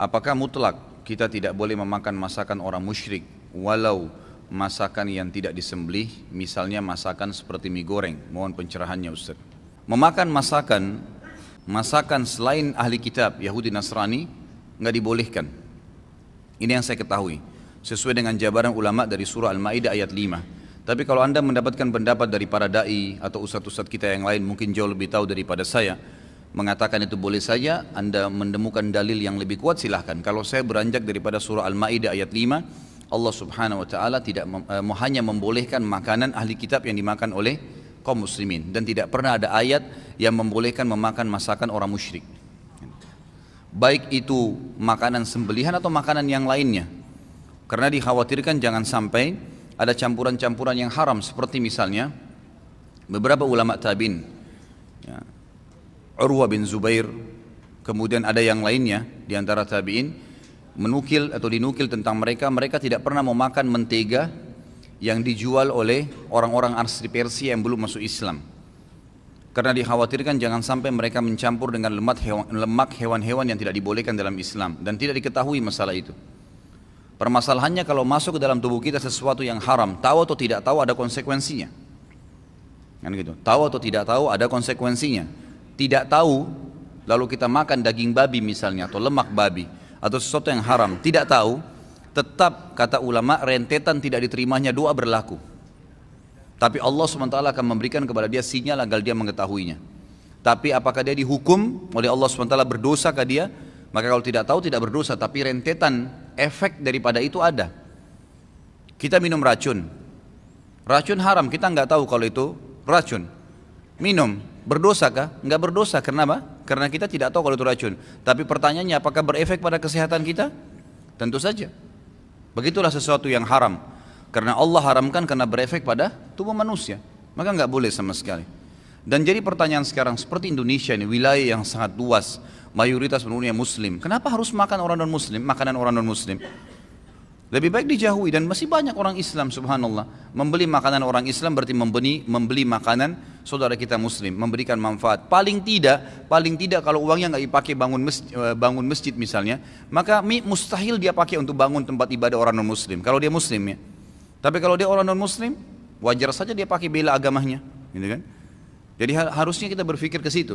Apakah mutlak kita tidak boleh memakan masakan orang musyrik walau masakan yang tidak disembelih, misalnya masakan seperti mie goreng? Mohon pencerahannya Ustaz. Memakan masakan selain ahli kitab Yahudi Nasrani nggak dibolehkan. Ini yang saya ketahui sesuai dengan jabaran ulama dari surah Al-Maidah ayat 5. Tapi kalau Anda mendapatkan pendapat dari para dai atau ustadz-ustadz kita yang lain mungkin jauh lebih tahu daripada saya, mengatakan itu boleh saja, Anda menemukan dalil yang lebih kuat silahkan. Kalau saya beranjak daripada surah Al-Maidah ayat 5, Allah subhanahu wa ta'ala hanya membolehkan makanan ahli kitab yang dimakan oleh kaum muslimin, dan tidak pernah ada ayat yang membolehkan memakan masakan orang musyrik, baik itu makanan sembelihan atau makanan yang lainnya, karena dikhawatirkan jangan sampai ada campuran-campuran yang haram, seperti misalnya beberapa ulama tabi'in, ya, Urwah bin Zubair, kemudian ada yang lainnya di antara tabi'in menukil atau dinukil tentang mereka tidak pernah memakan mentega yang dijual oleh orang-orang asli Persia yang belum masuk Islam, karena dikhawatirkan jangan sampai mereka mencampur dengan lemak hewan-hewan yang tidak dibolehkan dalam Islam, dan tidak diketahui masalah itu. Permasalahannya kalau masuk ke dalam tubuh kita sesuatu yang haram, tahu atau tidak tahu ada konsekuensinya, kan gitu. Tahu atau tidak tahu ada konsekuensinya. Tidak tahu lalu kita makan daging babi misalnya atau lemak babi atau sesuatu yang haram, tidak tahu, tetap kata ulama rentetan tidak diterimanya doa berlaku. Tapi Allah SWT akan memberikan kepada dia sinyal agar dia mengetahuinya. Tapi apakah dia dihukum oleh Allah SWT berdosa ke dia? Maka kalau tidak tahu tidak berdosa, tapi rentetan efek daripada itu ada. Kita minum racun haram, kita nggak tahu kalau itu racun, minum, berdosakah? Nggak berdosa. Kenapa? Karena kita tidak tahu kalau itu racun. Tapi pertanyaannya, apakah berefek pada kesehatan kita? Tentu saja. Begitulah sesuatu yang haram, karena Allah haramkan karena berefek pada tubuh manusia, maka nggak boleh sama sekali. Dan jadi pertanyaan sekarang, seperti Indonesia ini wilayah yang sangat luas, mayoritas penduduknya muslim, kenapa harus makan orang non muslim, makanan orang non muslim? Lebih baik dijauhi. Dan masih banyak orang Islam, subhanallah, membeli makanan orang Islam berarti membeli makanan saudara kita muslim, memberikan manfaat. Paling tidak kalau uangnya nggak dipakai bangun masjid misalnya, maka mustahil dia pakai untuk bangun tempat ibadah orang non muslim kalau dia muslim, ya. Tapi kalau dia orang non muslim, wajar saja dia pakai bela agamanya, gitu kan. Jadi harusnya kita berpikir ke situ.